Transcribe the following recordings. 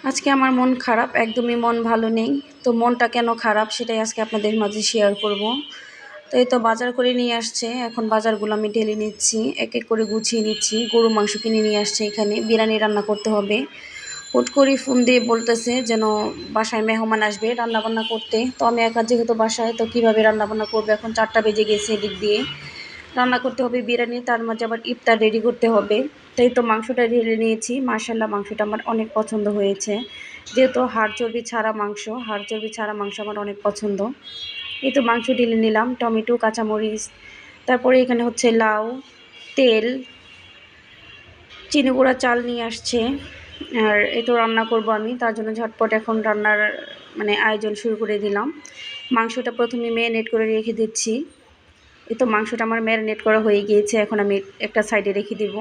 আজকে আমার মন খারাপ, একদমই মন ভালো নেই। তো মনটা কেন খারাপ সেটাই আজকে আপনাদের মাঝে শেয়ার করব। তো এই তো বাজার করে নিয়ে আসছে, এখন বাজারগুলো আমি ঢেলে নিচ্ছি, এক এক করে গুছিয়ে নিচ্ছি। গরু মাংস কিনে নিয়ে আসছে, এখানে বিরিয়ানি রান্না করতে হবে। হুট করে ফোন দিয়ে বলতেছে যেন বাসায় মেহমান আসবে রান্নাবান্না করতে। তো আমি একা যেহেতু বাসায়, তো কীভাবে রান্নাবান্না করবো, এখন 4টা বেজে গেছে, এদিক দিয়ে রান্না করতে হবে বিরিয়ানি, তার মাঝে আবার ইফতার রেডি করতে হবে। তাই তো মাংসটা ঢেলে নিয়েছি। মাশাআল্লাহ, মাংসটা আমার অনেক পছন্দ হয়েছে, যেহেতু হাড় চর্বি ছাড়া মাংস আমার অনেক পছন্দ। এই তো মাংস ঢেলে নিলাম, টমেটো, কাঁচামরিচ, তারপরে এখানে হচ্ছে লাউ, তেল, চিনি গুঁড়া চাল নিয়ে আসছে। আর এই তো রান্না করব আমি, তার জন্য ঝটপট এখন রান্নার আয়োজন শুরু করে দিলাম। মাংসটা প্রথমে ম্যারিনেট করে রেখে দিচ্ছি। এই তো মাংসটা আমার ম্যারিনেট করা হয়ে গিয়েছে, এখন আমি একটা সাইডে রেখে দেব।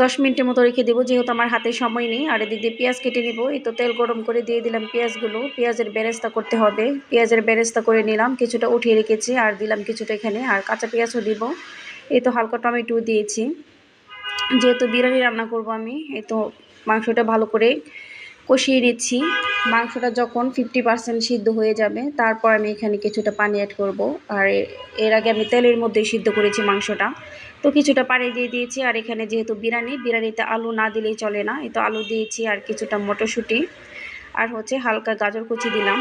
10 মিনিটের মতো রেখে দেবো, যেহেতু আমার হাতে সময় নেই। আর এদিক দিয়ে পেঁয়াজ কেটে নেব। এই তো তেল গরম করে দিয়ে দিলাম পেঁয়াজগুলো। পেঁয়াজের বেরেস্তা করতে হবে, পেঁয়াজের বেরেস্তা করে নিলাম, কিছুটা উঠিয়ে রেখেছি, আর দিলাম কিছুটা এখানে, আর কাঁচা পেঁয়াজও দিব। এই তো হালকা টমেটো দিয়েছি, যেহেতু বিরিয়ানি রান্না করব আমি। এই তো মাংসটা ভালো করে কষিয়ে নিচ্ছি। মাংসটা যখন 50% সিদ্ধ হয়ে যাবে, তারপর আমি এখানে কিছুটা পানি অ্যাড করব। আর এর আগে আমি তেলের মধ্যেই সিদ্ধ করেছি মাংসটা, তো কিছুটা পানি দিয়ে দিয়েছি। আর এখানে যেহেতু বিরিয়ানিতে আলু না দিলেই চলে না, এই তো আলু দিয়েছি, আর কিছুটা মটরশুঁটি, আর হচ্ছে হালকা গাজর কুচি দিলাম।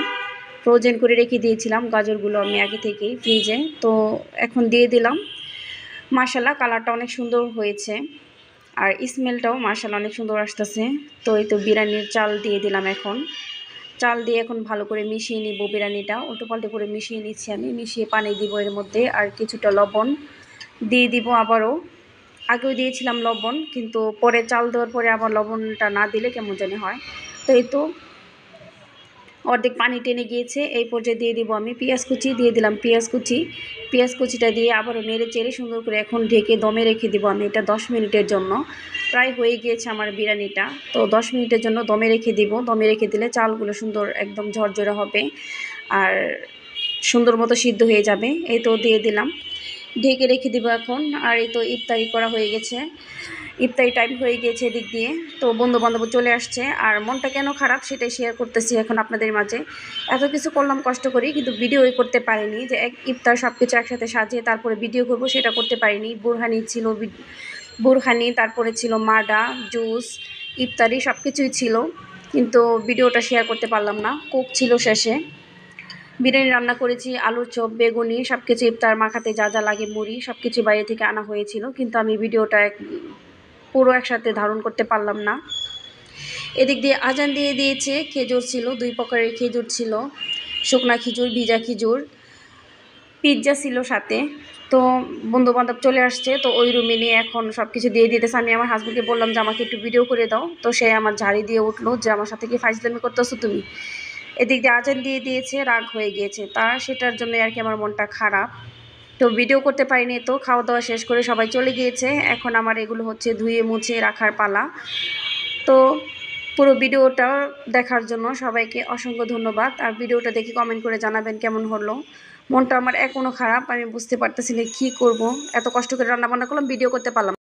ফ্রোজেন করে রেখে দিয়েছিলাম গাজরগুলো আমি আগে থেকেই ফ্রিজে, তো এখন দিয়ে দিলাম। মাশাআল্লাহ, কালারটা অনেক সুন্দর হয়েছে, আর স্মেলটাও মাশাআল্লাহ অনেক সুন্দর আসতেছে। তো এই তো বিরিয়ানির চাল দিয়ে দিলাম। এখন চাল দিয়ে এখন ভালো করে মিশিয়ে নিব বিরিয়ানিটা, উল্টোপাল্টো করে মিশিয়ে নিচ্ছি আমি। মিশিয়ে পানি দিব এর মধ্যে, আর কিছুটা লবণ দিয়ে দিব আবারও। আগেও দিয়েছিলাম লবণ, কিন্তু পরে চাল দেওয়ার পরে আবার লবণটা না দিলে কেমন জানি হয়। তো এই তো অর্ধেক পানি টেনে গিয়েছে, এই পর্যায়ে দিয়ে দিব আমি পেঁয়াজ কুচি। দিয়ে দিলাম পেঁয়াজ কুচিটা দিয়ে আবারও নেড়ে চেড়ে সুন্দর করে এখন ঢেকে দমে রেখে দিব আমি এটা 10 মিনিটের জন্য। প্রায় হয়ে গিয়েছে আমার বিরিয়ানিটা, তো 10 মিনিটের জন্য দমে রেখে দিব। দমে রেখে দিলে চালগুলো সুন্দর একদম ঝরঝরে হবে, আর সুন্দর মতো সিদ্ধ হয়ে যাবে। এই তো দিয়ে দিলাম, ঢেকে রেখে দিব এখন। আর এই তো ইফতারি করা হয়ে গেছে, ইফতারি টাইম হয়ে গিয়েছে এদিক দিয়ে। তো বন্ধুবান্ধব চলে আসছে, আর মনটা কেন খারাপ সেটাই শেয়ার করতেছি এখন আপনাদের মাঝে। এত কিছু করলাম কষ্ট করি, কিন্তু ভিডিওই করতে পারিনি, যে ইফতার সব কিছু একসাথে সাজিয়ে তারপরে ভিডিও করব সেটা করতে পারিনি। বুরহানি, তারপরে ছিল মাডা, জুস, ইফতারি সব কিছুই ছিল, কিন্তু ভিডিওটা শেয়ার করতে পারলাম না। কোক ছিল শেষে। বিরিয়ানি রান্না করেছি, আলুর চপ, বেগুনি, সব কিছু ইফতার মাখাতে যা যা লাগে, মুড়ি, সব কিছু বাইরে থেকে আনা হয়েছিল, কিন্তু আমি ভিডিওটা পুরো একসাথে ধারণ করতে পারলাম না। এদিক দিয়ে আজান দিয়ে দিয়েছে, খেজুর ছিল, 2 প্রকারের খেজুর ছিল, শুকনা খেজুর, ভিজা খেজুর, পিৎজা ছিল সাথে। তো বন্ধুবান্ধব চলে আসছে, তো ওই রুমে নিয়ে এখন সব কিছু দিয়ে দিতেছে। আমি আমার হাজব্যান্ডকে বললাম যে আমাকে একটু ভিডিও করে দাও, তো সে আমার ঝাড়ি দিয়ে উঠলো যে আমার সাথে কি ফাইজলামি করতেছো তুমি। এদিক দিয়ে আজান দিয়ে দিয়েছে, রাগ হয়ে গিয়েছে তার, সেটার জন্য আর কি আমার মনটা খারাপ। তো ভিডিও করতে পারিনি। তো খাওয়া দাওয়া শেষ করে সবাই চলে গিয়েছে, এখন আমার এগুলো হচ্ছে ধুয়ে মুছে রাখার পালা। তো পুরো ভিডিওটা দেখার জন্য সবাইকে অসংখ্য ধন্যবাদ। আর ভিডিওটা দেখে কমেন্ট করে জানাবেন কেমন হলো। মনটা আমার এখনও খারাপ, আমি বুঝতে পারতেছি না কী করব। এত কষ্ট করে রান্নাবান্না করলাম, ভিডিও করতে পারলাম।